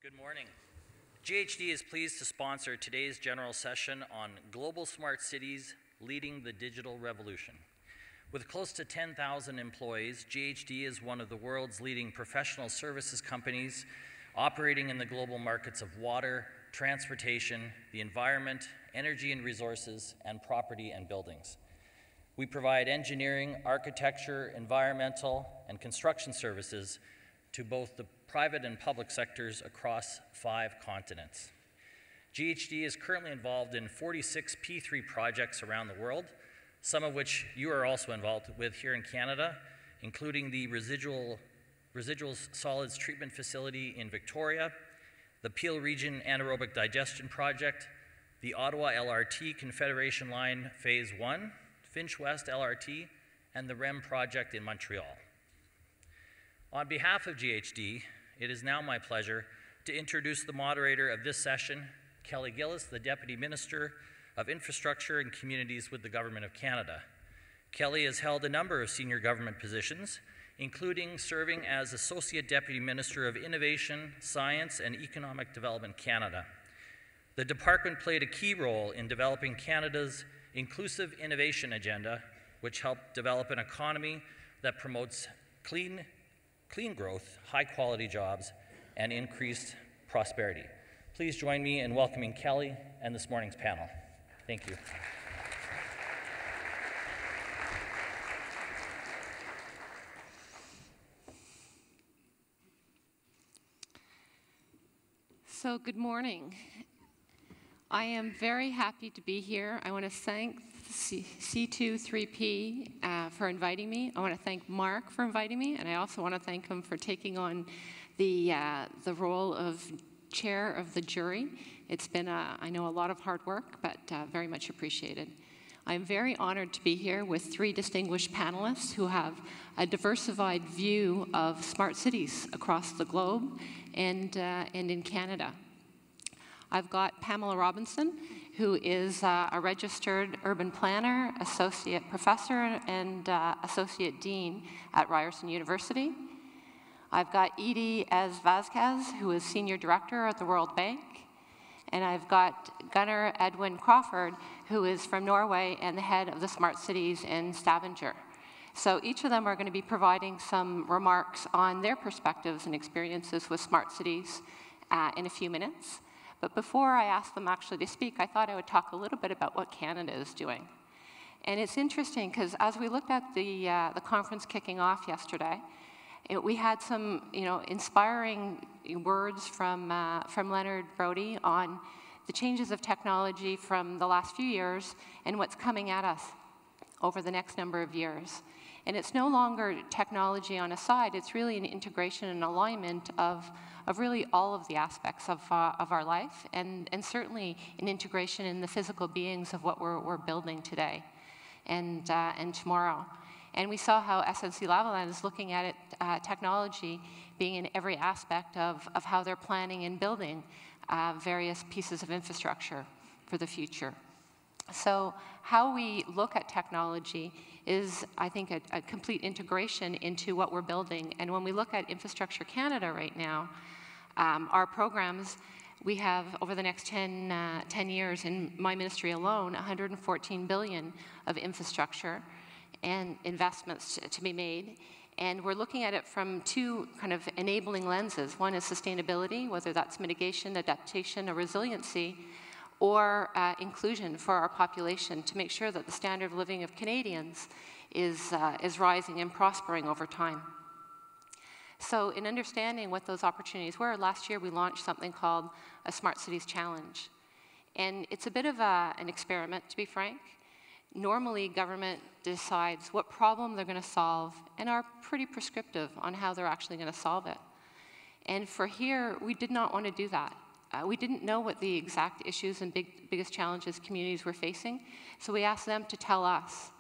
Good morning. GHD is pleased to sponsor today's general session on Global Smart Cities Leading the Digital Revolution. With close to 10,000 employees, GHD is one of the world's leading professional services companies operating in the global markets of water, transportation, the environment, energy and resources, and property and buildings. We provide engineering, architecture, environmental, and construction services to both the private and public sectors across 5 continents. GHD is currently involved in 46 P3 projects around the world, some of which you are also involved with here in Canada, including the residual solids treatment facility in Victoria, the Peel Region Anaerobic Digestion Project, the Ottawa LRT Confederation Line Phase 1, Finch West LRT, and the REM project in Montreal. On behalf of GHD, it is now my pleasure to introduce the moderator of this session, Kelly Gillis, the Deputy Minister of Infrastructure and Communities with the Government of Canada. Kelly has held a number of senior government positions, including serving as Associate Deputy Minister of Innovation, Science and Economic Development Canada. The department played a key role in developing Canada's inclusive innovation agenda, which helped develop an economy that promotes clean growth, high-quality jobs, and increased prosperity. Please join me in welcoming Kelly and this morning's panel. Thank you. So, good morning. I am very happy to be here. I want to thank C23P for inviting me. I want to thank Mark for inviting me, and I also want to thank him for taking on the role of chair of the jury. It's been, I know, a lot of hard work, but very much appreciated. I'm very honored to be here with 3 distinguished panelists who have a diversified view of smart cities across the globe and in Canada. I've got Pamela Robinson, who is a registered urban planner, associate professor, and associate dean at Ryerson University. I've got Ijjasz-Vasquez, who is senior director at the World Bank. And I've got Gunnar Edwin Crawford, who is from Norway and the head of the smart cities in Stavanger. So each of them are going to be providing some remarks on their perspectives and experiences with smart cities in a few minutes. But before I ask them actually to speak, I thought I would talk a little bit about what Canada is doing. And it's interesting because as we looked at the conference kicking off yesterday, we had some inspiring words from Leonard Brody on the changes of technology from the last few years and what's coming at us over the next number of years. And it's no longer technology on a side, it's really an integration and alignment of really all of the aspects of our life, and certainly an integration in the physical beings of what we're building today and tomorrow. And we saw how SNC-Lavalin is looking at it, technology being in every aspect of how they're planning and building various pieces of infrastructure for the future. So how we look at technology is, I think, a complete integration into what we're building. And when we look at Infrastructure Canada right now, our programs, we have, over the next 10 years, in my ministry alone, $114 billion of infrastructure and investments to be made. And we're looking at it from 2 kind of enabling lenses. One is sustainability, whether that's mitigation, adaptation, or resiliency, or inclusion for our population to make sure that the standard of living of Canadians is rising and prospering over time. So in understanding what those opportunities were, last year we launched something called a Smart Cities Challenge. And it's a bit of an experiment, to be frank. Normally, government decides what problem they're going to solve and are pretty prescriptive on how they're actually going to solve it. And for here, we did not want to do that. We didn't know what the exact issues and biggest challenges communities were facing, so we asked them to tell us.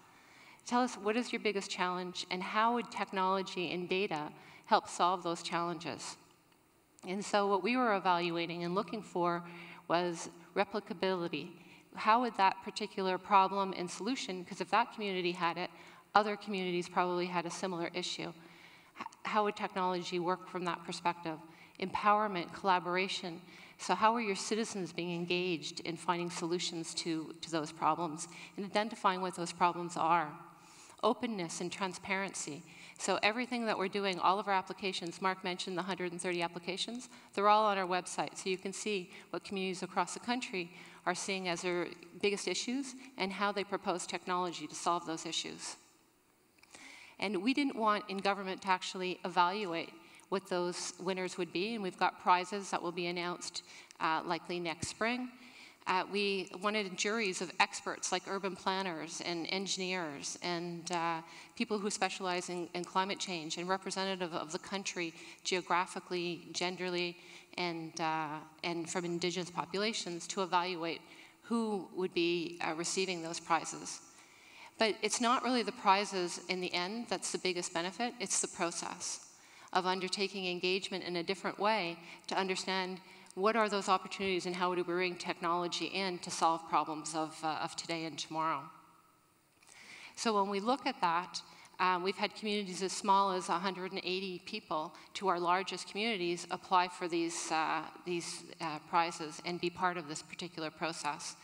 Tell us, what is your biggest challenge, and how would technology and data help solve those challenges? And so what we were evaluating and looking for was replicability. How would that particular problem and solution, because if that community had it, other communities probably had a similar issue. How would technology work from that perspective? empowerment, collaboration. So how are your citizens being engaged in finding solutions to those problems and identifying what those problems are? Openness and transparency. So everything that we're doing, all of our applications, Mark mentioned the 130 applications, they're all on our website. So you can see what communities across the country are seeing as their biggest issues and how they propose technology to solve those issues. And we didn't want in government to actually evaluate what those winners would be, and we've got prizes that will be announced likely next spring. We wanted juries of experts like urban planners and engineers and people who specialize in climate change and representative of the country geographically, genderly, and from indigenous populations to evaluate who would be receiving those prizes. But it's not really the prizes in the end that's the biggest benefit, it's the process of undertaking engagement in a different way to understand what are those opportunities and how do we bring technology in to solve problems of today and tomorrow. So when we look at that, we've had communities as small as 180 people to our largest communities apply for these prizes and be part of this particular process.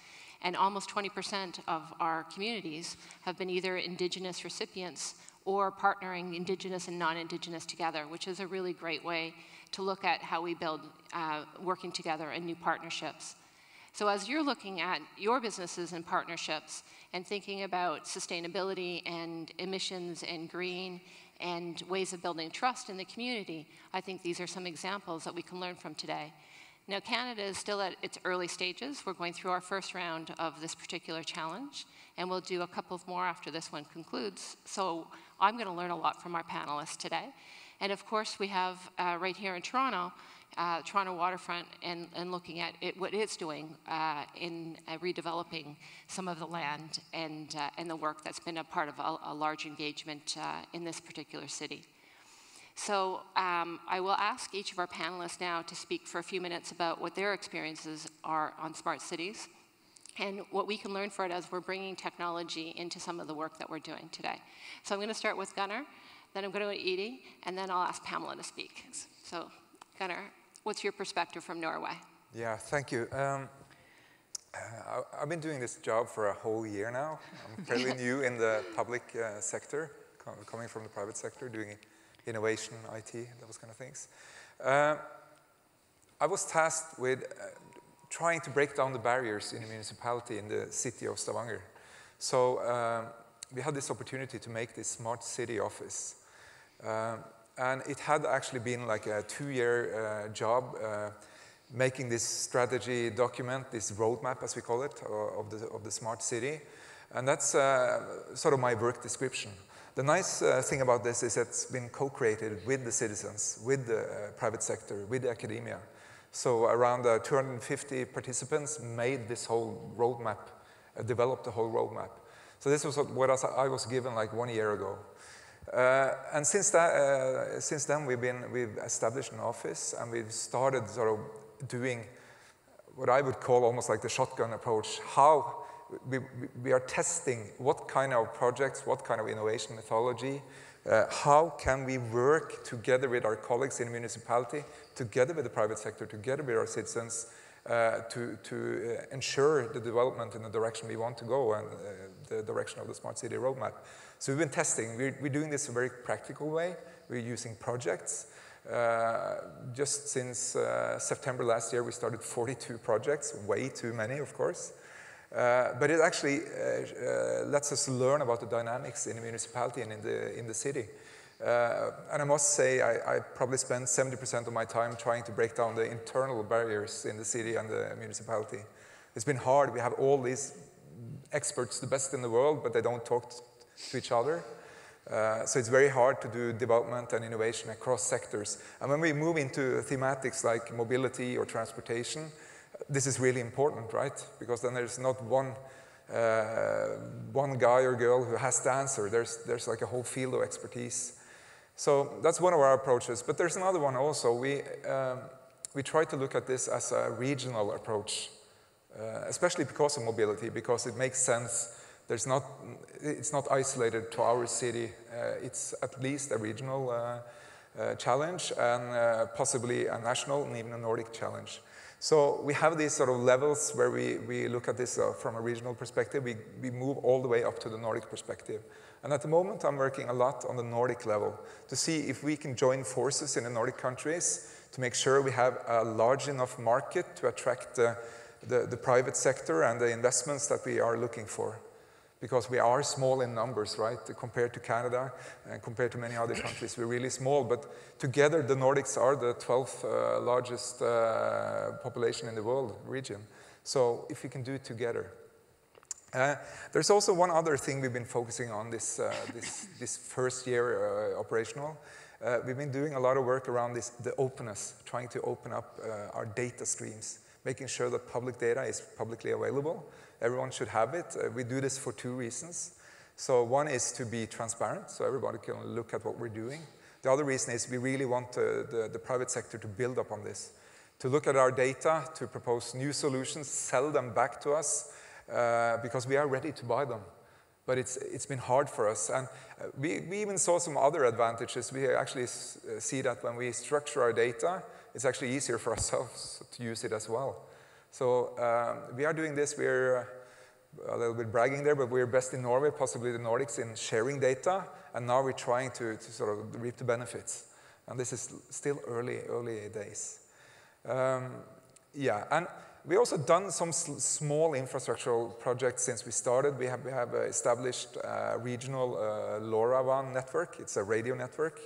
And almost 20% of our communities have been either Indigenous recipients or partnering Indigenous and non-Indigenous together, which is a really great way to look at how we build working together and new partnerships. So as you're looking at your businesses and partnerships and thinking about sustainability and emissions and green and ways of building trust in the community, I think these are some examples that we can learn from today. Now, Canada is still at its early stages. We're going through our first round of this particular challenge, and we'll do a couple of more after this one concludes. So I'm going to learn a lot from our panelists today. And of course, we have right here in Toronto, Toronto waterfront, and looking at what it's doing in redeveloping some of the land and the work that's been a part of a large engagement in this particular city. So I will ask each of our panelists now to speak for a few minutes about what their experiences are on smart cities and what we can learn from it as we're bringing technology into some of the work that we're doing today. So I'm going to start with Gunnar, then I'm going to go to Edie, and then I'll ask Pamela to speak. So Gunnar, what's your perspective from Norway? Yeah, thank you. I've been doing this job for a whole year now. I'm fairly new in the public sector, coming from the private sector, doing innovation, IT, those kind of things. I was tasked with trying to break down the barriers in a municipality in the city of Stavanger. So we had this opportunity to make this smart city office. And it had actually been like a 2-year job making this strategy document, this roadmap as we call it, of the smart city. And that's sort of my work description. The nice thing about this is it's been co-created with the citizens, with the private sector, with the academia. So around 250 participants made this whole roadmap, developed the whole roadmap. So this was what I was given like 1 year ago. And since then we've established an office and we've started sort of doing what I would call almost like the shotgun approach. How we are testing what kind of projects, what kind of innovation methodology, how can we work together with our colleagues in the municipality, together with the private sector, together with our citizens, to ensure the development in the direction we want to go and the direction of the Smart City Roadmap. So we've been testing. We're doing this in a very practical way. We're using projects. Just since September last year, we started 42 projects, way too many, of course. But it actually lets us learn about the dynamics in the municipality and in the city. And I must say, I probably spend 70% of my time trying to break down the internal barriers in the city and the municipality. It's been hard. We have all these experts, the best in the world, but they don't talk to each other. So it's very hard to do development and innovation across sectors. And when we move into thematics like mobility or transportation, this is really important, right? Because then there's not one guy or girl who has the answer. There's like a whole field of expertise. So that's one of our approaches. But there's another one also. We try to look at this as a regional approach, especially because of mobility, because it makes sense. It's not isolated to our city. It's at least a regional challenge and possibly a national and even a Nordic challenge. So we have these sort of levels where we look at this from a regional perspective. We move all the way up to the Nordic perspective. And at the moment, I'm working a lot on the Nordic level to see if we can join forces in the Nordic countries to make sure we have a large enough market to attract the private sector and the investments that we are looking for. Because we are small in numbers, right? Compared to Canada and compared to many other countries, we're really small. But together, the Nordics are the 12th largest population in the world region. So if we can do it together. There's also one other thing we've been focusing on this first year operational. We've been doing a lot of work around the openness, trying to open up our data streams, making sure that public data is publicly available. Everyone should have it. We do this for two reasons. So one is to be transparent, so everybody can look at what we're doing. The other reason is we really want the private sector to build up on this, to look at our data, to propose new solutions, sell them back to us, because we are ready to buy them. But it's been hard for us. And we even saw some other advantages. We actually see that when we structure our data, it's actually easier for ourselves to use it as well. So we are doing this. We're a little bit bragging there, but we're best in Norway, possibly the Nordics, in sharing data. And now we're trying to sort of reap the benefits. And this is still early days. Yeah, and we also done some small infrastructural projects since we started. We have established a regional LoRaWAN network. It's a radio network.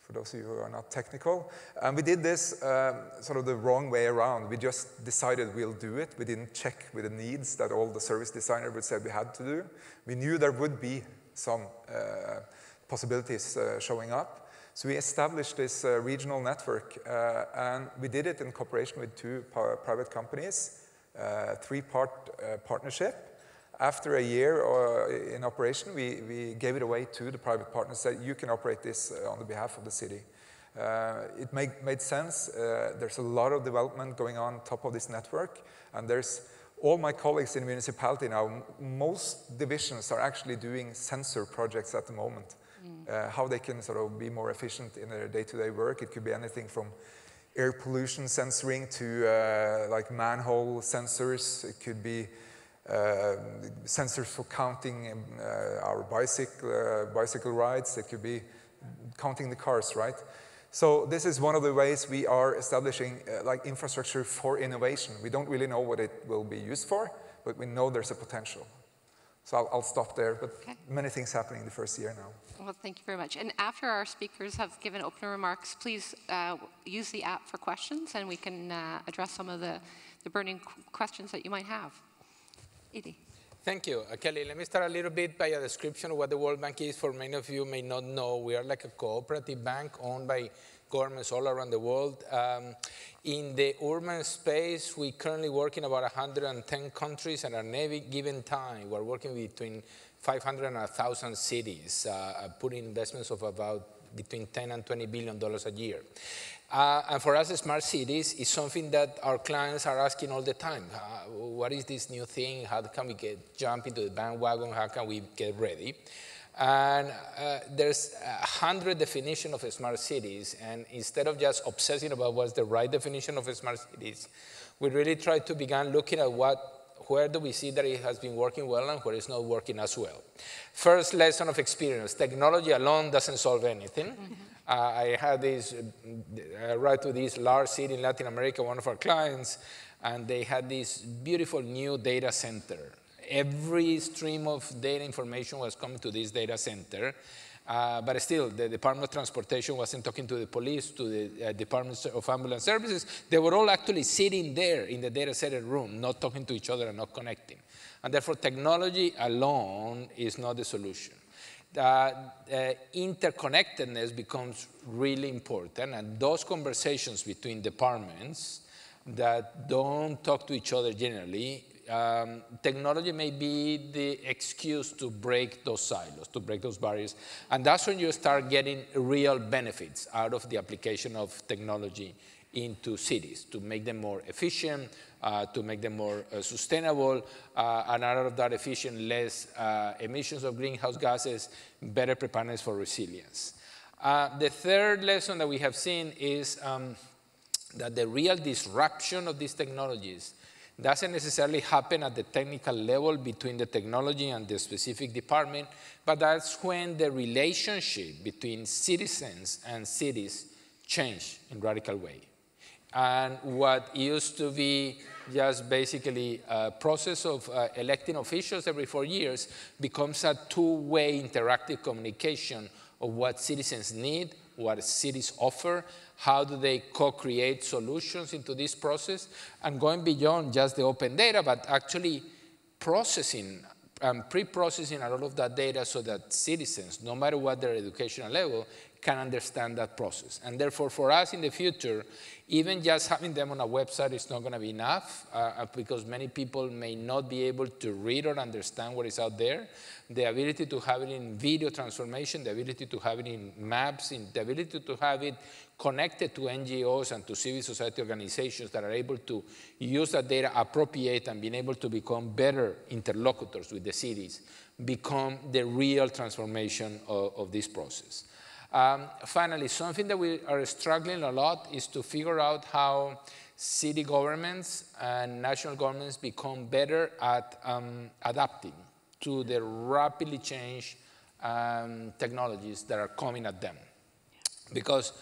For those of you who are not technical. And we did this sort of the wrong way around. We just decided we'll do it. We didn't check with the needs that all the service designers would say we had to do. We knew there would be some possibilities showing up. So we established this regional network, and we did it in cooperation with two private companies, three-part partnership. After a year in operation, we gave it away to the private partners, said you can operate this on the behalf of the city. It made sense. There's a lot of development going on top of this network, and there's all my colleagues in the municipality now, most divisions are actually doing sensor projects at the moment. How they can sort of be more efficient in their day-to-day work. It could be anything from air pollution sensoring to like manhole sensors. It could be sensors for counting our bicycle rides. It could be counting the cars, right? So this is one of the ways we are establishing like infrastructure for innovation. We don't really know what it will be used for, but we know there's a potential. So I'll stop there, but many things happening in the first year now. Well, thank you very much. And after our speakers have given opening remarks, please use the app for questions, and we can address some of the burning questions that you might have. Edie. Thank you. Kelly, let me start a little bit by a description of what the World Bank is. For many of you may not know, we are like a cooperative bank owned by governments all around the world. In the urban space, we currently work in about 110 countries, and at any given time, we're working between 500 and 1,000 cities, putting investments of about between $10 and $20 billion a year. And for us, smart cities is something that our clients are asking all the time. What is this new thing? How can we jump into the bandwagon? How can we get ready? And there's 100 definitions of smart cities. And instead of just obsessing about what's the right definition of smart cities, we really try to begin looking at where do we see that it has been working well and where it's not working as well. First lesson of experience, technology alone doesn't solve anything. I had this, right to this large city in Latin America, one of our clients, and they had this beautiful new data center. Every stream of data information was coming to this data center, but still, the Department of Transportation wasn't talking to the police, to the Department of Ambulance Services. They were all actually sitting there in the data center room, not talking to each other and not connecting. And therefore, technology alone is not the solution. Interconnectedness becomes really important, and those conversations between departments that don't talk to each other generally, technology may be the excuse to break those silos, to break those barriers, and that's when you start getting real benefits out of the application of technology into cities, to make them more efficient, to make them more sustainable, and out of that efficient, less emissions of greenhouse gases, better preparedness for resilience. The third lesson that we have seen is that the real disruption of these technologies doesn't necessarily happen at the technical level between the technology and the specific department, but that's when the relationship between citizens and cities change in a radical way. And what used to be just basically a process of electing officials every 4 years becomes a two-way interactive communication of what citizens need, what cities offer, how do they co-create solutions into this process, and going beyond just the open data, but actually processing and pre-processing a lot of that data so that citizens, no matter what their educational level, can understand that process. And therefore, for us in the future, even just having them on a website is not going to be enough because many people may not be able to read or understand what is out there. The ability to have it in video transformation, the ability to have it in maps, the ability to have it connected to NGOs and to civil society organizations that are able to use that data, appropriate, and being able to become better interlocutors with the cities, become the real transformation of this process. Finally, something that we are struggling a lot is to figure out how city governments and national governments become better at adapting to the rapidly changed technologies that are coming at them. Because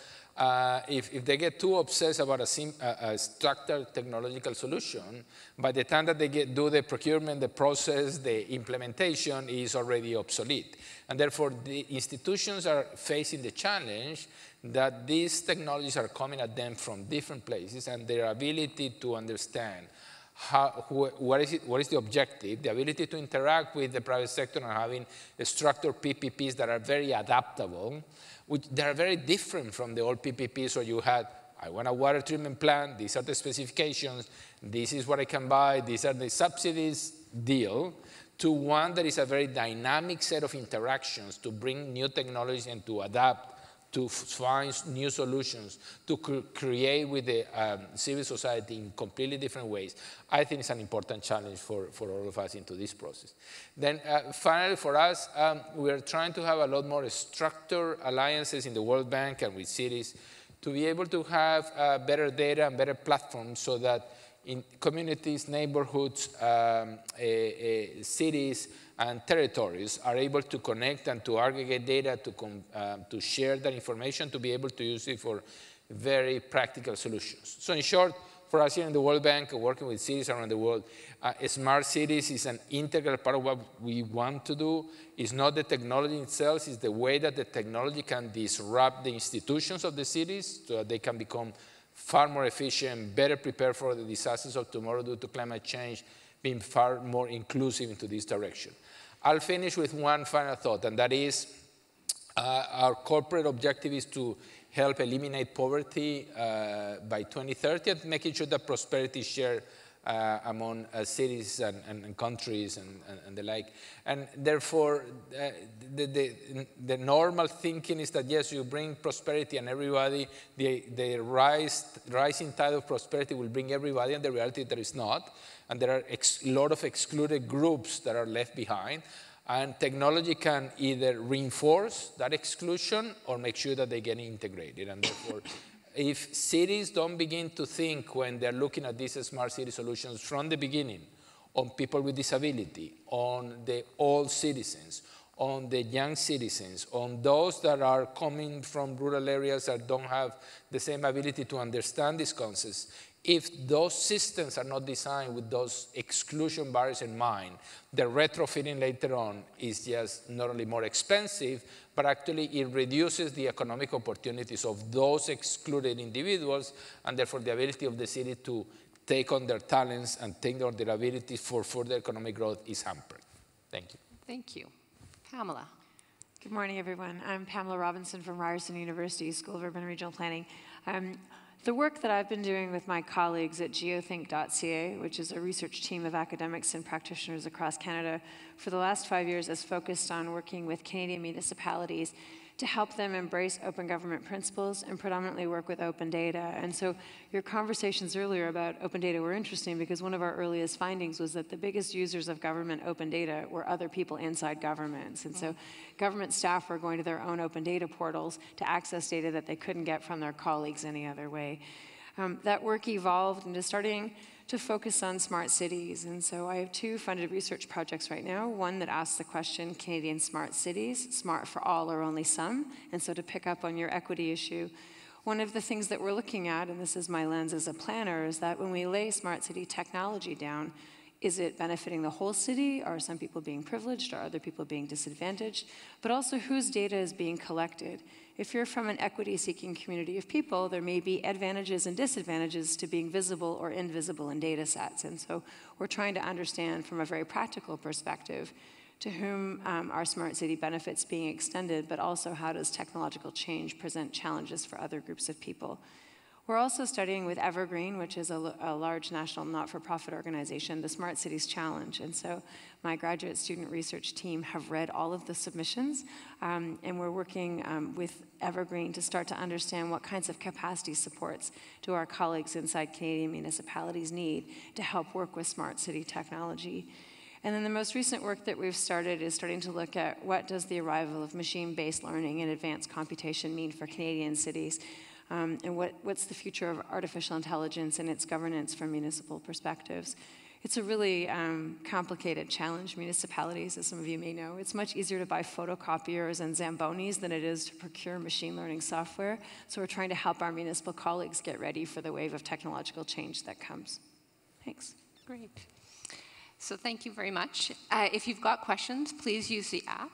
if they get too obsessed about a structured technological solution, by the time that they do the procurement, the process, the implementation is already obsolete. And therefore, the institutions are facing the challenge that these technologies are coming at them from different places, and their ability to understand what is the objective, the ability to interact with the private sector and having structured PPPs that are very adaptable, which they are very different from the old PPPs where you had, I want a water treatment plant, these are the specifications, this is what I can buy, these are the subsidies deal, to one that is a very dynamic set of interactions to bring new technologies and to adapt, to find new solutions, to create with the civil society in completely different ways. I think it's an important challenge for all of us into this process. Then finally for us, we're trying to have a lot more structured alliances in the World Bank and with cities to be able to have better data and better platforms so that in communities, neighborhoods, cities, and territories are able to connect and to aggregate data, to share that information, to be able to use it for very practical solutions. So in short, for us here in the World Bank, working with cities around the world, smart cities is an integral part of what we want to do. It's not the technology itself, it's the way that the technology can disrupt the institutions of the cities so that they can become far more efficient, better prepared for the disasters of tomorrow due to climate change, being far more inclusive into this direction. I'll finish with one final thought, and that is our corporate objective is to help eliminate poverty by 2030, and making sure that prosperity is shared among cities and countries and the like. And therefore, the normal thinking is that, yes, you bring prosperity and everybody, the rising tide of prosperity will bring everybody, and the reality there is not. And there are a lot of excluded groups that are left behind. And technology can either reinforce that exclusion or make sure that they get integrated. And therefore, if cities don't begin to think when they're looking at these smart city solutions from the beginning on people with disability, on the old citizens, on the young citizens, on those that are coming from rural areas that don't have the same ability to understand these concepts, if those systems are not designed with those exclusion barriers in mind, the retrofitting later on is just not only more expensive, but actually it reduces the economic opportunities of those excluded individuals, and therefore the ability of the city to take on their talents and take on their abilities for further economic growth is hampered. Thank you. Thank you. Pamela. Good morning, everyone. I'm Pamela Robinson from Ryerson University School of Urban and Regional Planning. The work that I've been doing with my colleagues at geothink.ca, which is a research team of academics and practitioners across Canada, for the last 5 years has focused on working with Canadian municipalities to help them embrace open government principles and predominantly work with open data. And so your conversations earlier about open data were interesting because one of our earliest findings was that the biggest users of government open data were other people inside governments. And so government staff were going to their own open data portals to access data that they couldn't get from their colleagues any other way. That work evolved into starting to focus on smart cities. And so I have 2 funded research projects right now, one that asks the question, Canadian smart cities, smart for all or only some? And so to pick up on your equity issue, one of the things that we're looking at, and this is my lens as a planner, is that when we lay smart city technology down, is it benefiting the whole city? Are some people being privileged? Are other people being disadvantaged? But also, whose data is being collected? If you're from an equity-seeking community of people, there may be advantages and disadvantages to being visible or invisible in data sets. And so we're trying to understand from a very practical perspective to whom are smart city benefits being extended, but also how does technological change present challenges for other groups of people. We're also studying with Evergreen, which is a large national not-for-profit organization, the Smart Cities Challenge. And so my graduate student research team have read all of the submissions, and we're working with Evergreen to start to understand what kinds of capacity supports do our colleagues inside Canadian municipalities need to help work with smart city technology. And then the most recent work that we've started is starting to look at what does the arrival of machine-based learning and advanced computation mean for Canadian cities. And what's the future of artificial intelligence and its governance from municipal perspectives. It's a really complicated challenge. Municipalities, as some of you may know, it's much easier to buy photocopiers and Zambonis than it is to procure machine learning software. So we're trying to help our municipal colleagues get ready for the wave of technological change that comes. Thanks. Great. So thank you very much. If you've got questions, please use the app.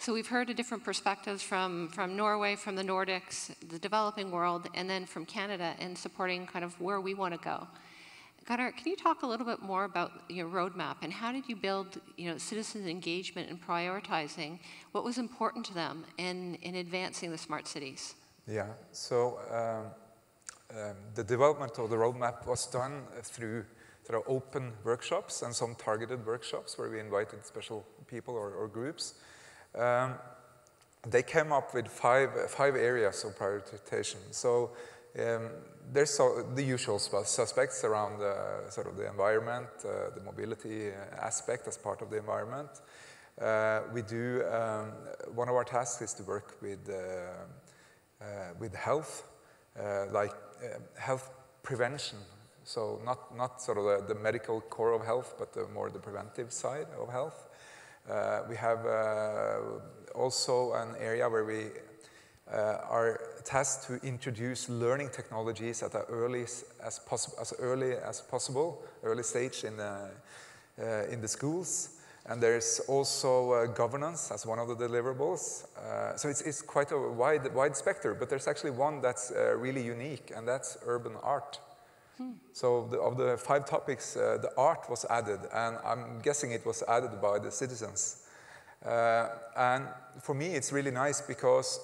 So we've heard different perspectives from Norway, from the Nordics, the developing world, and then from Canada in supporting kind of where we want to go. Gunnar, can you talk a little bit more about your roadmap and how did you build citizen engagement and prioritizing what was important to them in advancing the smart cities? Yeah, so the development of the roadmap was done through sort of open workshops and some targeted workshops where we invited special people or groups. They came up with five areas of prioritization. So there's the usual suspects around sort of the environment, the mobility aspect as part of the environment. We do, one of our tasks is to work with health, like health prevention. So not sort of the medical core of health, but more the preventive side of health. We have also an area where we are tasked to introduce learning technologies at as early as possible, early stage in the schools. And there's also governance as one of the deliverables. So it's quite a wide spectrum, but there's actually one that's really unique, and that's urban art. So of the 5 topics, the art was added, and I'm guessing it was added by the citizens. And for me, it's really nice because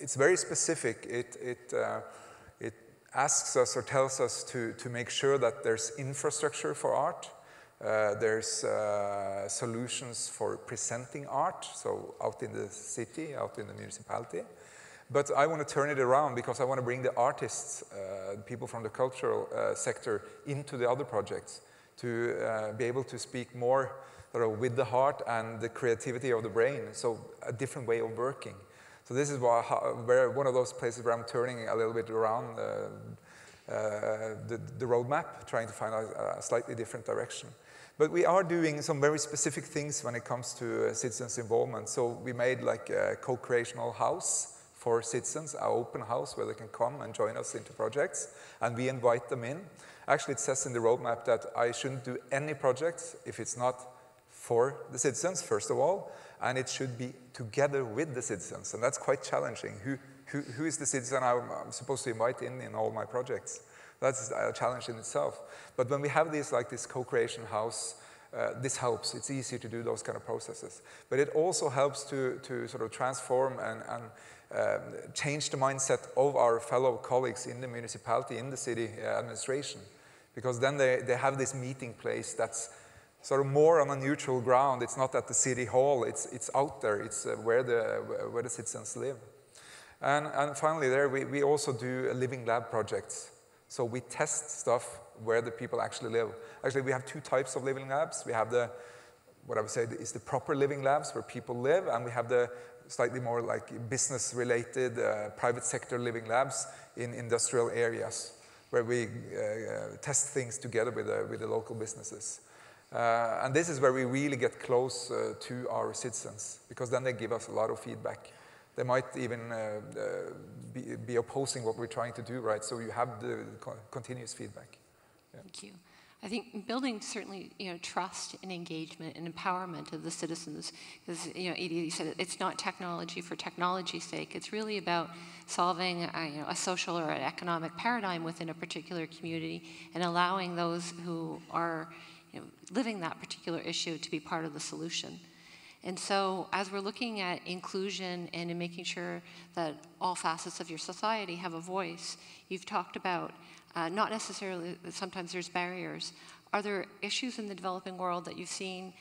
it's very specific. It asks us or tells us to make sure that there's infrastructure for art. There's solutions for presenting art, so out in the city, out in the municipality. But I want to turn it around because I want to bring the artists, people from the cultural sector, into the other projects to be able to speak more with the heart and the creativity of the brain, so a different way of working. So this is where one of those places where I'm turning a little bit around the roadmap, trying to find a slightly different direction. But we are doing some very specific things when it comes to citizens' involvement. So we made like a co-creational house for citizens, our open house where they can come and join us into projects, and we invite them in. Actually, it says in the roadmap that I shouldn't do any projects if it's not for the citizens, first of all, and it should be together with the citizens, and that's quite challenging. Who is the citizen I'm supposed to invite in all my projects? That's a challenge in itself. But when we have this, like this co-creation house, this helps. It's easy to do those kind of processes. But it also helps to sort of transform and change the mindset of our fellow colleagues in the municipality, in the city administration. Because then they have this meeting place that's sort of more on a neutral ground. It's not at the city hall, it's out there, it's where the citizens live. And finally there, we also do living lab projects. So we test stuff where the people actually live. Actually, we have two types of living labs. We have what I would say is the proper living labs where people live, and we have the slightly more like business-related private sector living labs in industrial areas where we test things together with the local businesses. And this is where we really get close to our citizens, because then they give us a lot of feedback. They might even be opposing what we're trying to do, right? So you have the continuous feedback. Yeah. Thank you. I think building certainly, trust and engagement and empowerment of the citizens, because, Edie, you said it's not technology for technology's sake. It's really about solving, a social or an economic paradigm within a particular community and allowing those who are, living that particular issue to be part of the solution. And so as we're looking at inclusion and in making sure that all facets of your society have a voice, you've talked about not necessarily, sometimes there's barriers. Are there issues in the developing world that you've seen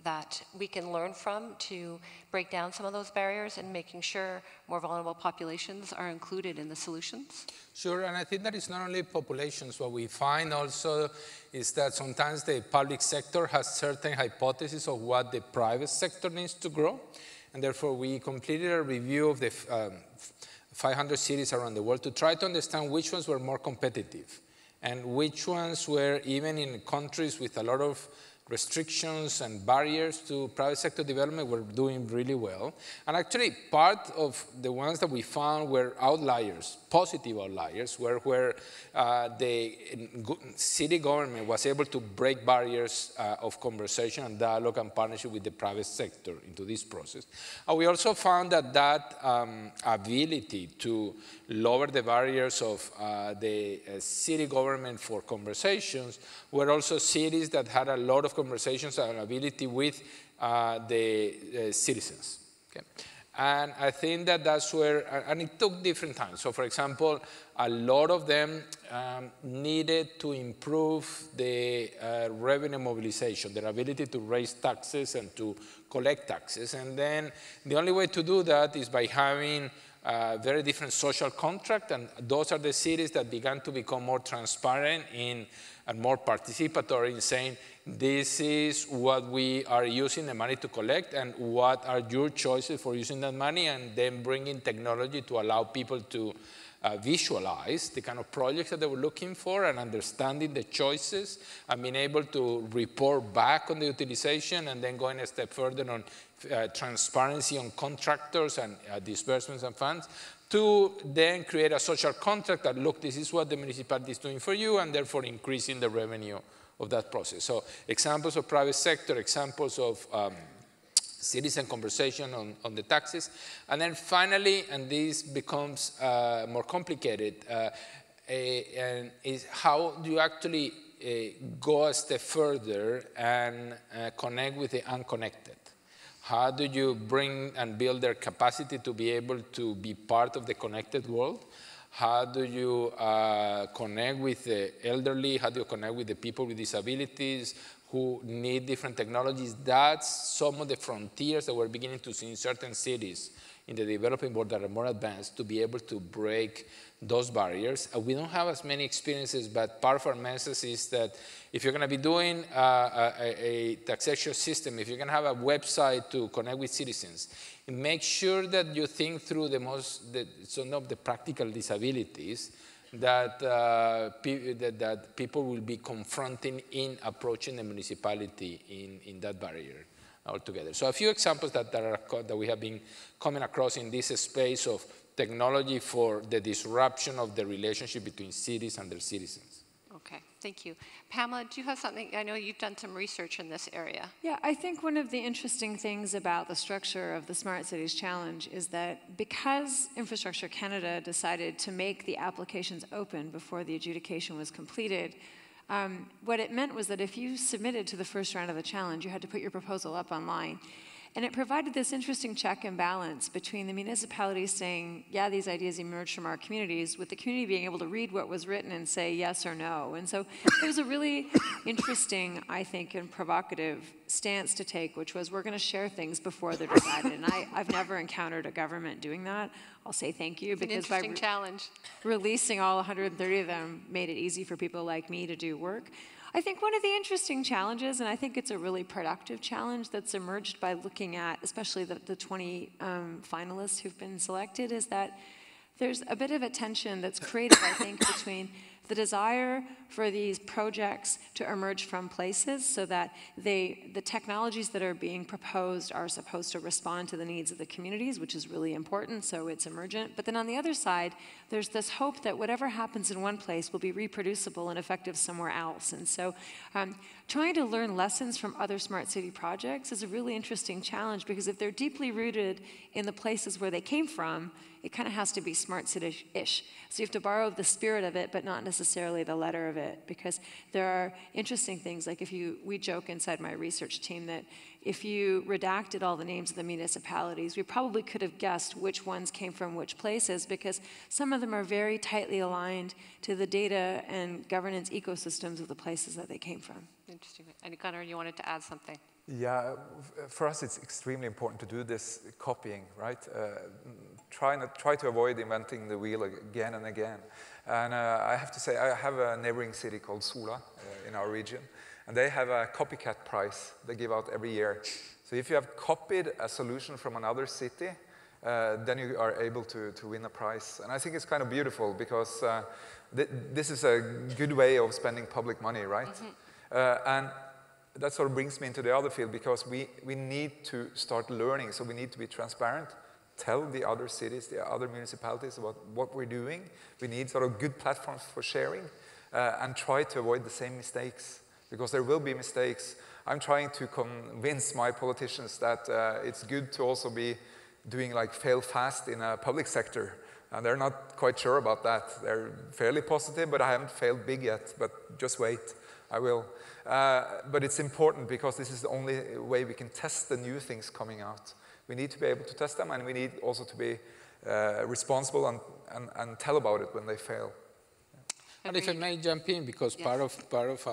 that we can learn from to break down some of those barriers and making sure more vulnerable populations are included in the solutions? Sure, and I think that it's not only populations. What we find also is that sometimes the public sector has certain hypotheses of what the private sector needs to grow, and therefore we completed a review of the 500 cities around the world to try to understand which ones were more competitive and which ones were, even in countries with a lot of restrictions and barriers to private sector development, were doing really well. And actually, part of the ones that we found were outliers, positive outliers, where the city government was able to break barriers of conversation and dialogue and partnership with the private sector into this process. And we also found that ability to lower the barriers of the city government for conversations were also cities that had a lot of conversations and ability with the citizens. Okay? And I think that that's where, and it took different times. So for example, a lot of them needed to improve the revenue mobilization, their ability to raise taxes and to collect taxes. And then the only way to do that is by having very different social contract, and those are the cities that began to become more transparent and more participatory in saying, this is what we are using the money to collect and what are your choices for using that money, and then bringing technology to allow people to visualize the kind of projects that they were looking for and understanding the choices and being able to report back on the utilization, and then going a step further on transparency on contractors and disbursements and funds, to then create a social contract that, look, this is what the municipality is doing for you, and therefore increasing the revenue of that process. So examples of private sector, examples of citizen conversation on the taxes. And then finally, and this becomes more complicated, and is how do you actually go a step further and connect with the unconnected? How do you bring and build their capacity to be able to be part of the connected world? How do you connect with the elderly? How do you connect with the people with disabilities who need different technologies? That's some of the frontiers that we're beginning to see in certain cities in the developing world that are more advanced, to be able to break those barriers. We don't have as many experiences, but part of our message is that if you're going to be doing a taxation system, if you're going to have a website to connect with citizens, make sure that you think through some of the practical disabilities that, that people will be confronting in approaching the municipality in that barrier altogether. So a few examples that we have been coming across in this space of technology for the disruption of the relationship between cities and their citizens. Okay, thank you. Pamela, do you have something? I know you've done some research in this area. Yeah, I think one of the interesting things about the structure of the Smart Cities Challenge is that because Infrastructure Canada decided to make the applications open before the adjudication was completed, what it meant was that if you submitted to the first round of the challenge, you had to put your proposal up online. And it provided this interesting check and balance between the municipalities saying, yeah, these ideas emerged from our communities, with the community being able to read what was written and say yes or no. And so it was a really interesting, I think, and provocative stance to take, which was we're going to share things before they're decided. And I've never encountered a government doing that. I'll say thank you, because by releasing all 130 of them made it easy for people like me to do work. I think one of the interesting challenges, and I think it's a really productive challenge that's emerged by looking at, especially the 20 finalists who've been selected, is that there's a bit of a tension that's created, I think, between the desire for these projects to emerge from places so that the technologies that are being proposed are supposed to respond to the needs of the communities, which is really important, so it's emergent. But then on the other side, there's this hope that whatever happens in one place will be reproducible and effective somewhere else. And so trying to learn lessons from other smart city projects is a really interesting challenge, because if they're deeply rooted in the places where they came from, it kind of has to be smart city-ish. So you have to borrow the spirit of it, but not necessarily the letter of it, because there are interesting things, like we joke inside my research team that if you redacted all the names of the municipalities, we probably could have guessed which ones came from which places, because some of them are very tightly aligned to the data and governance ecosystems of the places that they came from. Interesting. And Gunnar, you wanted to add something? Yeah, for us it's extremely important to do this copying, right? Try to avoid inventing the wheel again and again. And I have to say, I have a neighboring city called Sola in our region, and they have a copycat prize they give out every year. So if you have copied a solution from another city, then you are able to win a prize. And I think it's kind of beautiful, because this is a good way of spending public money, right? Mm-hmm. And that sort of brings me into the other field, because we need to start learning, so we need to be transparent, tell the other cities, the other municipalities about what we're doing. We need sort of good platforms for sharing, and try to avoid the same mistakes, because there will be mistakes. I'm trying to convince my politicians that it's good to also be doing like fail fast in a public sector, and they're not quite sure about that. They're fairly positive, but I haven't failed big yet, but just wait, I will. But it's important, because this is the only way we can test the new things coming out. We need to be able to test them, and we need also to be responsible and tell about it when they fail. And if I may jump in, because yes. part of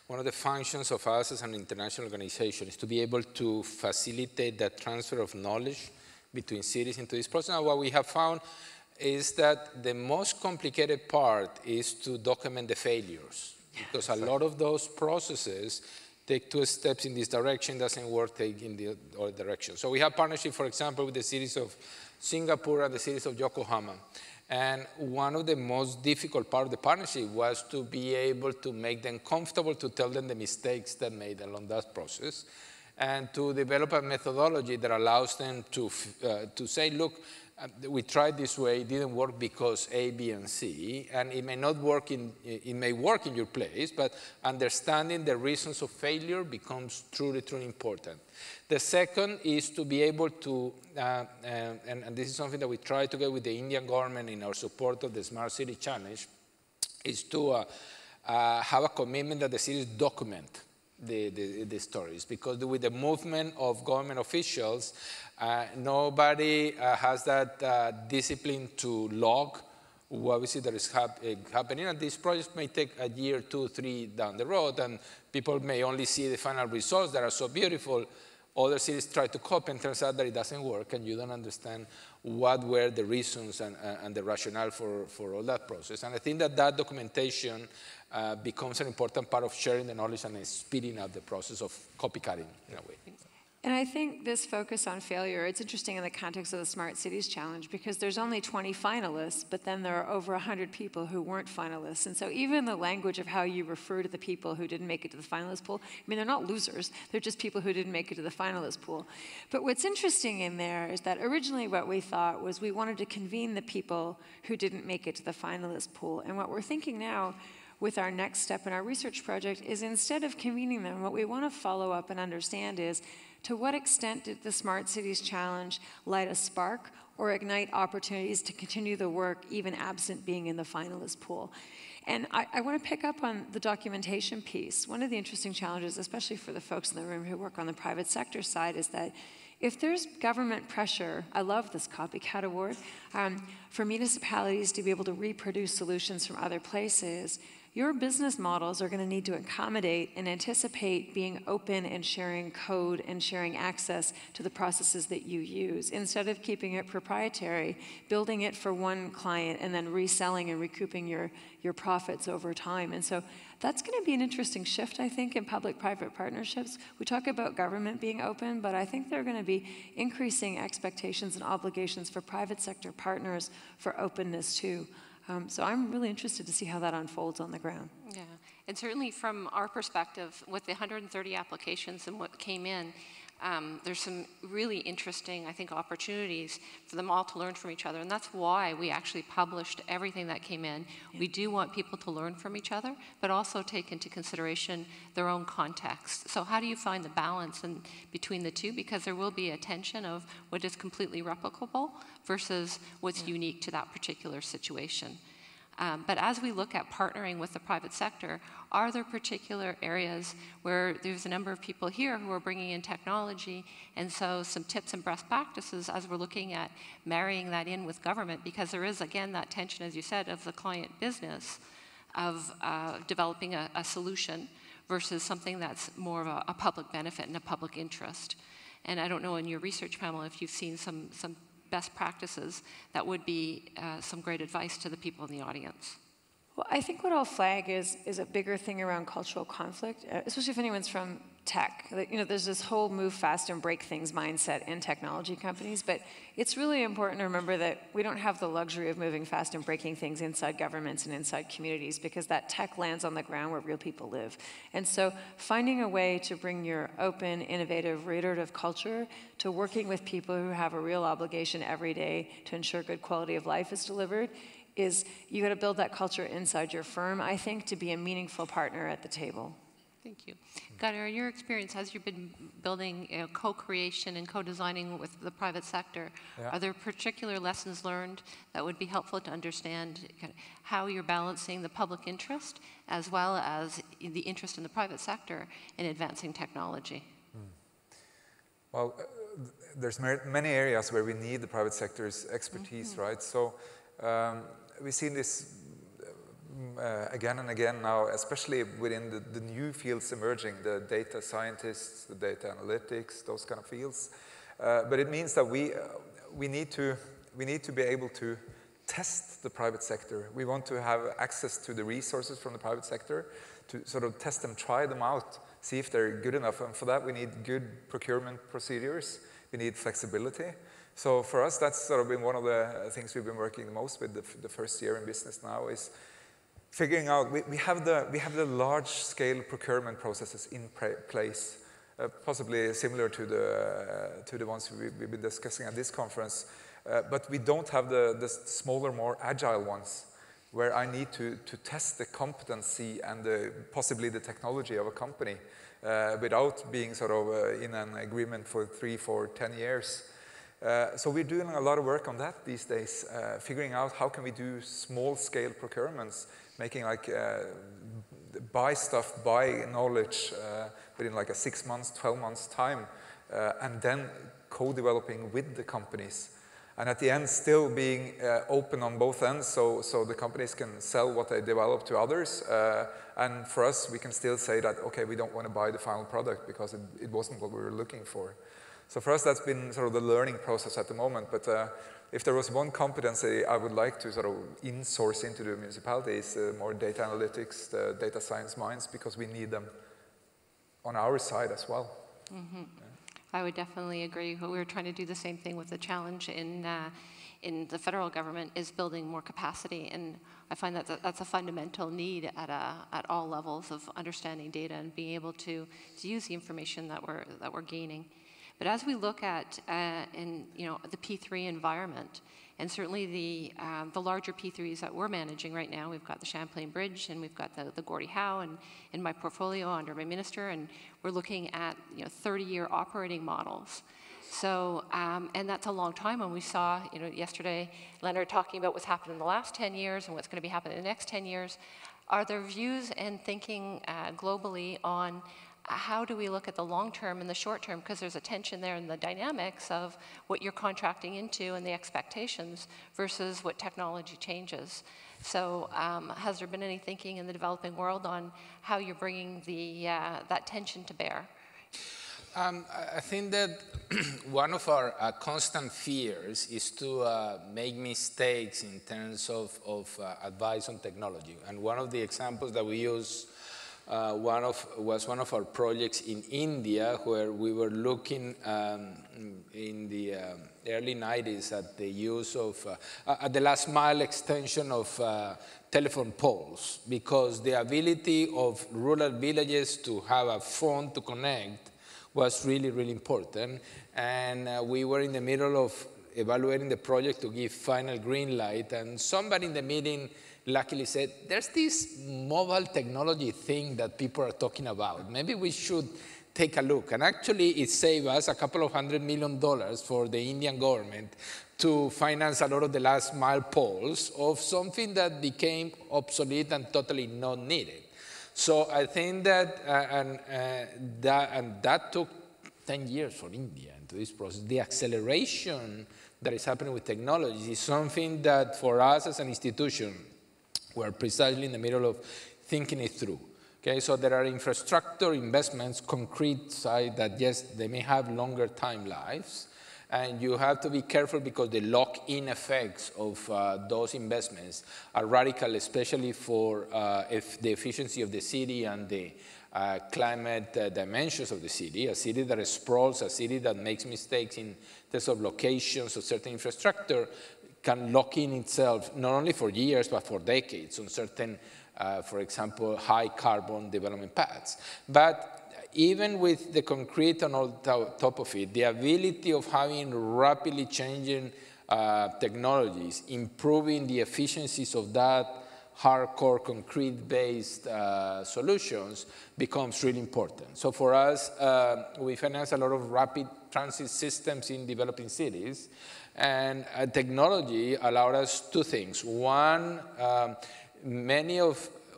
one of the functions of us as an international organization is to be able to facilitate that transfer of knowledge between cities into this process. And what we have found is that the most complicated part is to document the failures. Because a lot of those processes take 2 steps in this direction, doesn't work, take in the other direction. So we have partnership, for example, with the cities of Singapore and the cities of Yokohama. And one of the most difficult part of the partnership was to be able to make them comfortable to tell them the mistakes they made along that process, and to develop a methodology that allows them to say, look, we tried this way, it didn't work because A, B, and C, and it may not work it may work in your place, but understanding the reasons of failure becomes truly, truly important. The second is to be able to, and this is something that we try to get with the Indian government in our support of the Smart City Challenge, is to have a commitment that the cities document the stories, because with the movement of government officials, nobody has that discipline to log what we see that is happening. And these projects may take a year, 2, 3 down the road, and people may only see the final results that are so beautiful. Other cities try to copy, and turns out that it doesn't work, and you don't understand what were the reasons and the rationale for all that process. And I think that documentation becomes an important part of sharing the knowledge and speeding up the process of copycatting in a way. And I think this focus on failure, it's interesting in the context of the Smart Cities Challenge, because there's only 20 finalists, but then there are over 100 people who weren't finalists. And so even the language of how you refer to the people who didn't make it to the finalist pool, I mean, they're not losers. They're just people who didn't make it to the finalist pool. But what's interesting in there is that originally what we thought was we wanted to convene the people who didn't make it to the finalist pool. And what we're thinking now with our next step in our research project is, instead of convening them, what we want to follow up and understand is, to what extent did the Smart Cities Challenge light a spark or ignite opportunities to continue the work even absent being in the finalist pool? And I want to pick up on the documentation piece. One of the interesting challenges, especially for the folks in the room who work on the private sector side, is that If there's government pressure, I love this copycat award, for municipalities to be able to reproduce solutions from other places, your business models are going to need to accommodate and anticipate being open and sharing code and sharing access to the processes that you use. Instead of keeping it proprietary, building it for one client and then reselling and recouping your profits over time. And so that's going to be an interesting shift, I think, in public-private partnerships. We talk about government being open, but I think there are going to be increasing expectations and obligations for private sector partners for openness too. So I'm really interested to see how that unfolds on the ground. Yeah, and certainly from our perspective, with the 130 applications and what came in, there's some really interesting, I think, opportunities for them all to learn from each other. And that's why we actually published everything that came in. Yeah. We do want people to learn from each other, but also take into consideration their own context. So how do you find the balance between the two? Because there will be a tension of what is completely replicable versus what's unique to that particular situation. But as we look at partnering with the private sector, are there particular areas where there's a number of people here who are bringing in technology, and so some tips and best practices as we're looking at marrying that in with government, because there is, again, that tension, as you said, of the client business, of developing a solution versus something that's more of a public benefit and a public interest. And I don't know in your research, Pamela, if you've seen some best practices that would be some great advice to the people in the audience. Well, I think what I'll flag is a bigger thing around cultural conflict, especially if anyone's from tech. You know, there's this whole move fast and break things mindset in technology companies, but it's really important to remember that we don't have the luxury of moving fast and breaking things inside governments and inside communities, because that tech lands on the ground where real people live. And so finding a way to bring your open, innovative, reiterative culture to working with people who have a real obligation every day to ensure good quality of life is delivered is you got to build that culture inside your firm, I think, to be a meaningful partner at the table. Thank you. Gunnar, in your experience, as you've been building co-creation and co-designing with the private sector, yeah, are there particular lessons learned that would be helpful to understand kind of how you're balancing the public interest as well as the interest in the private sector in advancing technology? Well, there's many areas where we need the private sector's expertise, right? So we've seen this again and again now, especially within the new fields emerging, the data scientists, the data analytics, those kind of fields. But it means that we need to be able to test the private sector. We want to have access to the resources from the private sector to sort of test them, try them out, see if they're good enough. And for that, we need good procurement procedures. We need flexibility. So for us, that's sort of been one of the things we've been working the most with the first year in business now, is figuring out, we have the large-scale procurement processes in place, possibly similar to the ones we've been discussing at this conference, but we don't have the smaller, more agile ones, where I need to test the competency and possibly the technology of a company without being sort of in an agreement for 3, 4, 10 years. So we're doing a lot of work on that these days, figuring out how can we do small-scale procurements, making like buy stuff, buy knowledge within like a 6 months, 12 months time, and then co-developing with the companies. And at the end, still being open on both ends, so the companies can sell what they develop to others. And for us, we can still say that, okay, we don't want to buy the final product because it wasn't what we were looking for. So for us, that's been sort of the learning process at the moment. But if there was one competency I would like to sort of in-source into the municipalities, more data analytics, the data science minds, because we need them on our side as well. Mm-hmm. Yeah. I would definitely agree. We're trying to do the same thing with the challenge in the federal government is building more capacity, and I find that that's a fundamental need at all levels of understanding data and being able to use the information that we're gaining. But as we look at the P3 environment, and certainly the larger P3s that we're managing right now, we've got the Champlain Bridge and we've got the Gordie Howe in my portfolio under my minister, and we're looking at 30-year operating models. So, and that's a long time. When we saw, yesterday, Leonard talking about what's happened in the last 10 years and what's going to be happening in the next 10 years, are there views and thinking globally on how do we look at the long term and the short term? Because there's a tension there in the dynamics of what you're contracting into and the expectations versus what technology changes. So has there been any thinking in the developing world on how you're bringing that tension to bear? I think that one of our constant fears is to make mistakes in terms of advice on technology. And one of the examples that we use was one of our projects in India, where we were looking in the early 90s at the use of, at the last mile extension of telephone poles, because the ability of rural villages to have a phone to connect was really, really important. And we were in the middle of evaluating the project to give final green light, and somebody in the meeting luckily said, there's this mobile technology thing that people are talking about. Maybe we should take a look. And actually, it saved us a couple of $100 million for the Indian government to finance a lot of the last mile poles of something that became obsolete and totally not needed. So I think that, that took 10 years for India into this process. The acceleration that is happening with technology is something that for us as an institution, we're precisely in the middle of thinking it through. Okay, so there are infrastructure investments, concrete side, that yes, they may have longer time lives, and you have to be careful because the lock-in effects of those investments are radical, especially for the efficiency of the city and the climate dimensions of the city. A city that sprawls, a city that makes mistakes in terms of locations of certain infrastructure can lock in itself not only for years, but for decades on certain, for example, high carbon development paths. But even with the concrete on all top of it, the ability of having rapidly changing technologies, improving the efficiencies of that hardcore concrete-based solutions becomes really important. So for us, we finance a lot of rapid transit systems in developing cities, and technology allowed us two things. One,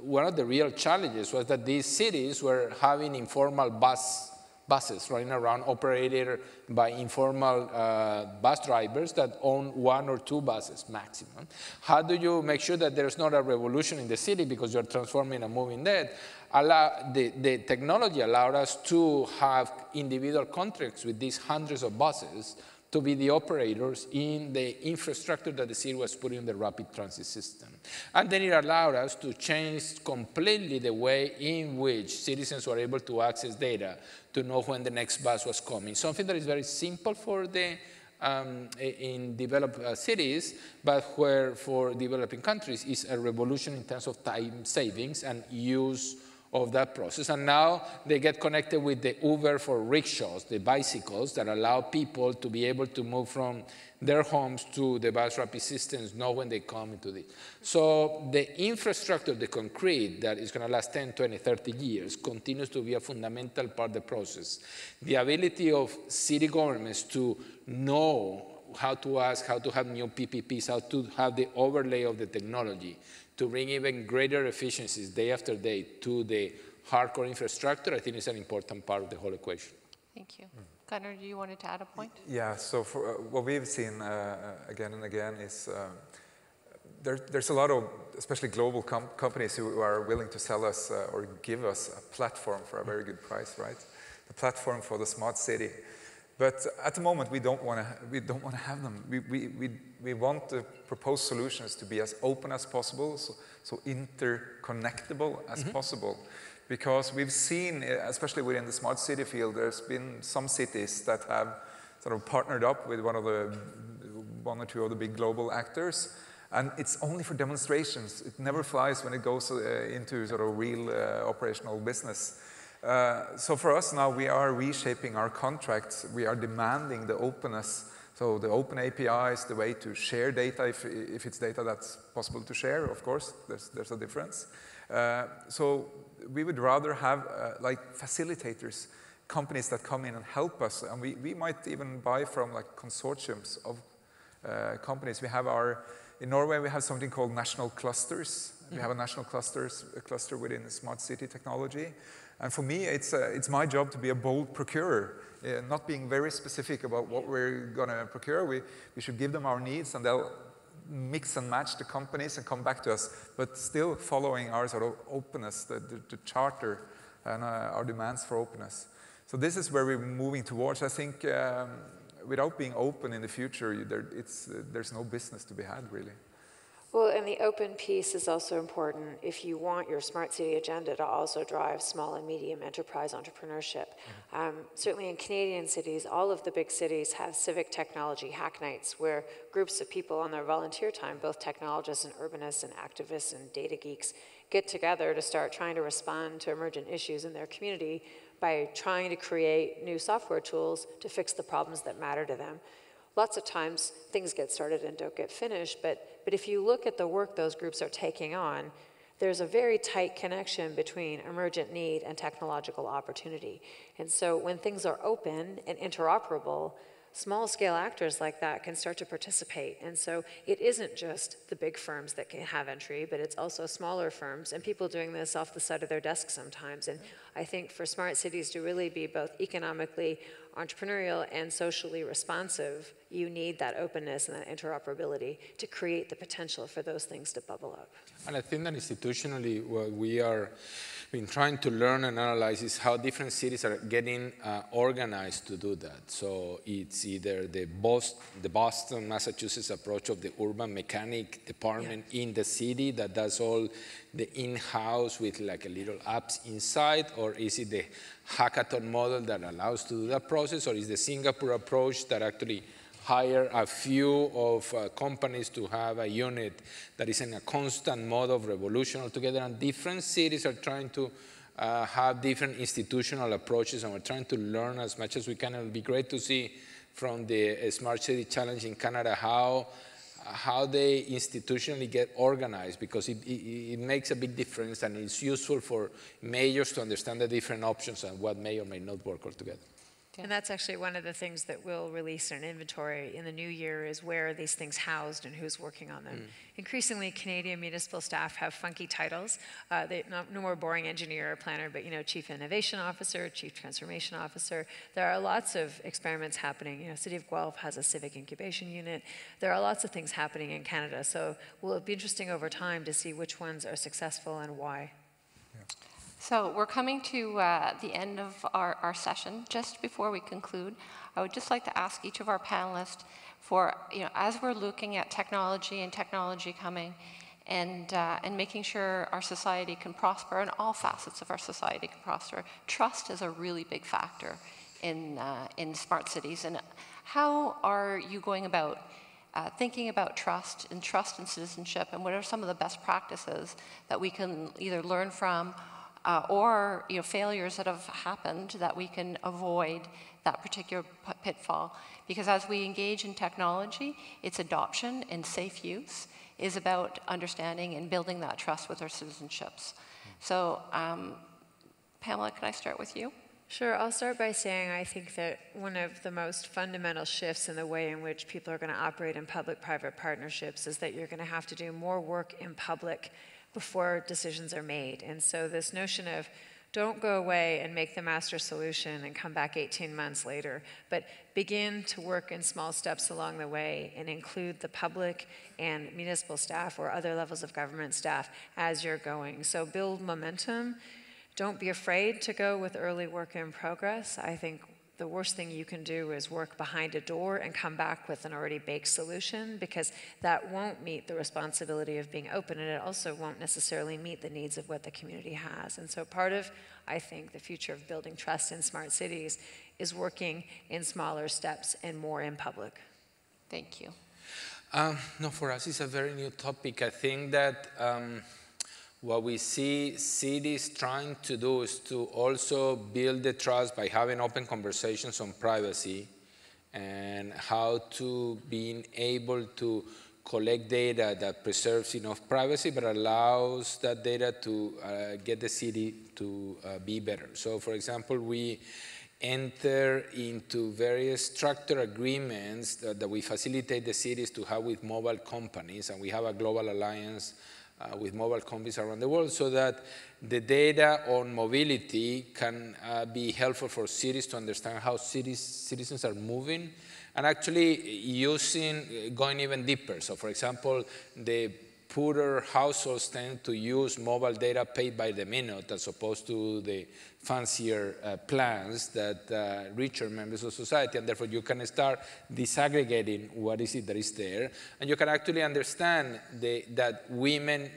one of the real challenges was that these cities were having informal buses running around, operated by informal bus drivers that own 1 or 2 buses maximum. How do you make sure that there's not a revolution in the city because you're transforming and moving that? The technology allowed us to have individual contracts with these hundreds of buses to be the operators in the infrastructure that the city was putting in the rapid transit system. And then it allowed us to change completely the way in which citizens were able to access data to know when the next bus was coming. Something that is very simple for the in developed cities, but where for developing countries is a revolution in terms of time savings and use of that process. And now they get connected with the Uber for rickshaws, the bicycles that allow people to be able to move from their homes to the bus rapid systems, know when they come into this. So the infrastructure, the concrete that is going to last 10, 20, 30 years continues to be a fundamental part of the process. The ability of city governments to know how to ask, how to have new PPPs, how to have the overlay of the technology, to bring even greater efficiencies day after day to the hardcore infrastructure, I think is an important part of the whole equation. Thank you. Gunnar, do you want to add a point? Yeah, so for, what we've seen again and again is there's a lot of, especially global companies who are willing to sell us or give us a platform for a very good price, right? The platform for the smart city. But at the moment, we don't want to have them. We want the proposed solutions to be as open as possible, so interconnectable as possible. Because we've seen, especially within the smart city field, there's been some cities that have sort of partnered up with one or two of the big global actors, and it's only for demonstrations. It never flies when it goes into sort of real operational business. So for us now, we are reshaping our contracts. We are demanding the openness, so the open APIs, the way to share data, if it's data that's possible to share, of course, there's a difference. So we would rather have like facilitators, companies that come in and help us, and we might even buy from like consortiums of companies. We have our in Norway, we have something called national clusters. We have a national cluster within the smart city technology. And for me, it's my job to be a bold procurer, not being very specific about what we're going to procure. We should give them our needs, and they'll mix and match the companies and come back to us, but still following our sort of openness, the charter and our demands for openness. So this is where we're moving towards. I think without being open in the future, there's no business to be had, really. Well, and the open piece is also important if you want your smart city agenda to also drive small and medium enterprise entrepreneurship. Certainly in Canadian cities, all of the big cities have civic technology hack nights where groups of people on their volunteer time, both technologists and urbanists and activists and data geeks, get together to start trying to respond to emergent issues in their community by trying to create new software tools to fix the problems that matter to them. Lots of times things get started and don't get finished, but if you look at the work those groups are taking on, there's a very tight connection between emergent need and technological opportunity. And so when things are open and interoperable, small-scale actors like that can start to participate. And so it isn't just the big firms that can have entry, but it's also smaller firms and people doing this off the side of their desk sometimes. And I think for smart cities to really be both economically entrepreneurial and socially responsive, you need that openness and that interoperability to create the potential for those things to bubble up. And I think that institutionally what we are been trying to learn and analyze is how different cities are getting organized to do that. So it's either the Boston, Massachusetts approach of the urban mechanic department in the city that does all the in-house with like a little apps inside, or is it the hackathon model that allows to do that process, or is the Singapore approach that actually hire a few of companies to have a unit that is in a constant mode of revolution altogether, and different cities are trying to have different institutional approaches, and we're trying to learn as much as we can. It would be great to see from the Smart City Challenge in Canada how they institutionally get organized, because it makes a big difference, and it's useful for mayors to understand the different options and what may or may not work altogether. And that's actually one of the things that we'll release in an inventory in the new year, is where are these things housed and who's working on them. Increasingly, Canadian municipal staff have funky titles. No more boring engineer or planner, but Chief Innovation Officer, Chief Transformation Officer. There are lots of experiments happening. City of Guelph has a civic incubation unit. There are lots of things happening in Canada. So will be interesting over time to see which ones are successful and why. So we're coming to the end of our session. Just before we conclude, I would just like to ask each of our panelists for, as we're looking at technology and technology coming and making sure our society can prosper and all facets of our society can prosper, trust is a really big factor in smart cities. And how are you going about thinking about trust and citizenship, and what are some of the best practices that we can either learn from or failures that have happened that we can avoid that particular pitfall? Because as we engage in technology, its adoption and safe use is about understanding and building that trust with our citizenships. So Pamela, can I start with you? Sure. I'll start by saying I think that one of the most fundamental shifts in the way in which people are going to operate in public-private partnerships is that you're going to have to do more work in public before decisions are made. And so this notion of don't go away and make the master solution and come back 18 months later, but begin to work in small steps along the way and include the public and municipal staff or other levels of government staff as you're going. So build momentum. Don't be afraid to go with early work in progress. I think the worst thing you can do is work behind a door and come back with an already baked solution, because that won't meet the responsibility of being open, and it also won't necessarily meet the needs of what the community has. And so part of, I think, the future of building trust in smart cities is working in smaller steps and more in public. Thank you. No, for us it's a very new topic. I think that what we see cities trying to do is to also build the trust by having open conversations on privacy and how to being able to collect data that preserves enough privacy but allows that data to get the city to be better. So for example, we enter into various structured agreements that we facilitate the cities to have with mobile companies, and we have a global alliance with mobile companies around the world, so that the data on mobility can be helpful for cities to understand how citizens are moving, and actually going even deeper. So for example, the poorer households tend to use mobile data paid by the minute as opposed to the fancier plans that richer members of society, and therefore you can start disaggregating what is it that is there, and you can actually understand that women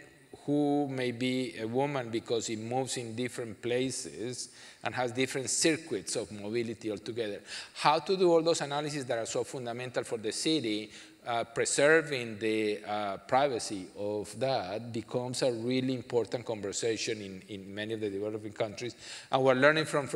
who may be a woman because it moves in different places and has different circuits of mobility altogether. How to do all those analyses that are so fundamental for the city, preserving the privacy of that becomes a really important conversation in many of the developing countries. And we're learning from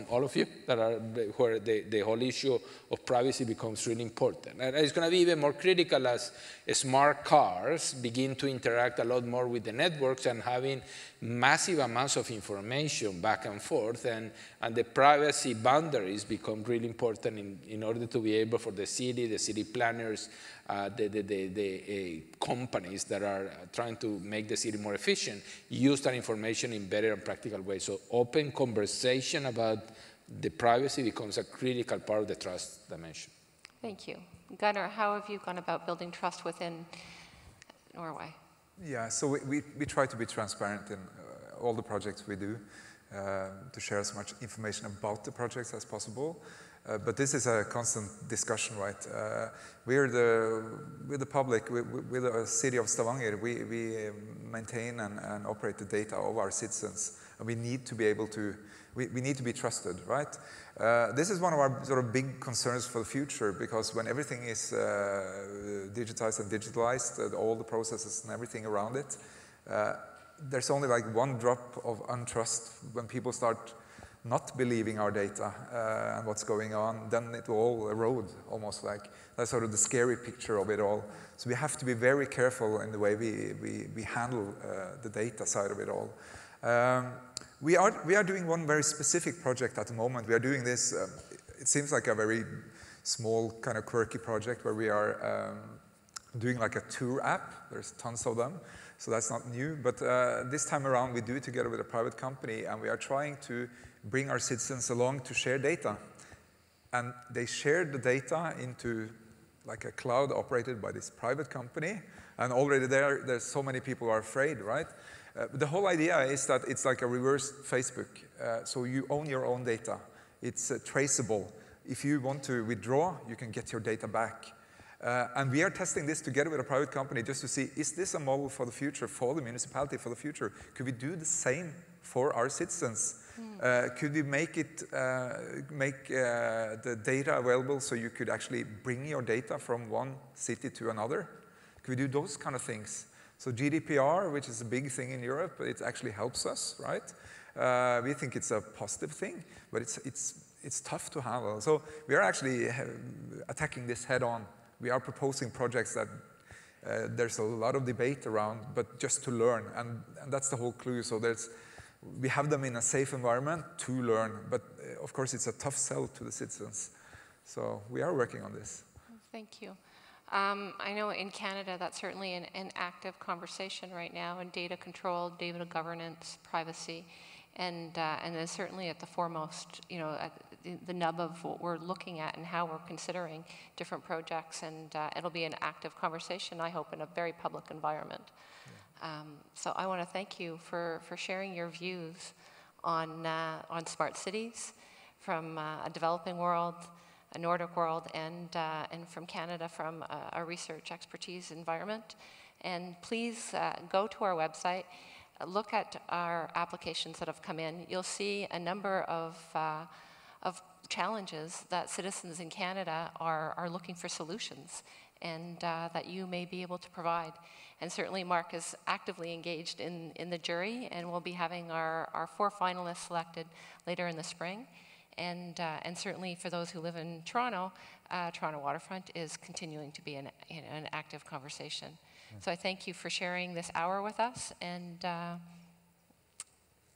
all of you that are where the whole issue of privacy becomes really important. And it's going to be even more critical as smart cars begin to interact a lot more with the networks and having massive amounts of information back and forth, and the privacy boundaries become really important in order to be able for the city planners, the companies that are trying to make the city more efficient, use that information in better and practical ways. So open conversation about the privacy becomes a critical part of the trust dimension. Thank you. Gunnar, how have you gone about building trust within Norway? Yeah, so we try to be transparent in all the projects we do, to share as much information about the projects as possible. But this is a constant discussion, right? We're the public, we're the city of Stavanger. We maintain and operate the data of our citizens, and we need to be able to, we need to be trusted, right? This is one of our sort of big concerns for the future, because when everything is digitized and digitalized, all the processes and everything around it, there's only like one drop of untrust. When people start not believing our data and what's going on, then it will all erode, almost like. That's sort of the scary picture of it all. So we have to be very careful in the way we handle the data side of it all. We are doing one very specific project at the moment. We are doing this, it seems like a very small kind of quirky project where we are doing like a tour app. There's tons of them, so that's not new. But this time around we do it together with a private company, and we are trying to bring our citizens along to share data. And they share the data into like a cloud operated by this private company. And already there's so many people who are afraid, right? The whole idea is that it's like a reverse Facebook. So you own your own data. It's traceable. If you want to withdraw, you can get your data back. And we are testing this together with a private company just to see, is this a model for the future, for the municipality, for the future? Could we do the same for our citizens? Could we make it, the data available so you could actually bring your data from one city to another? Could we do those kind of things? So GDPR, which is a big thing in Europe, it actually helps us, right? We think it's a positive thing, but it's tough to handle. So we are actually attacking this head on. We are proposing projects that there's a lot of debate around, but just to learn, and that's the whole clue. So we have them in a safe environment to learn, but of course it's a tough sell to the citizens. So we are working on this. Thank you. I know in Canada that's certainly an active conversation right now in data control, data governance, privacy, and then certainly at the foremost, you know, at the nub of what we're looking at and how we're considering different projects, and it'll be an active conversation, I hope, in a very public environment. So I want to thank you for sharing your views on smart cities from a developing world, a Nordic world, and from Canada, from a research expertise environment. And please go to our website, look at our applications that have come in. You'll see a number of challenges that citizens in Canada are looking for solutions, and that you may be able to provide. And certainly Mark is actively engaged in the jury, and we'll be having our 4 finalists selected later in the spring. And certainly for those who live in Toronto, Toronto Waterfront is continuing to be an active conversation. So I thank you for sharing this hour with us, and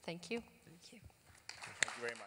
thank you. Thank you very much.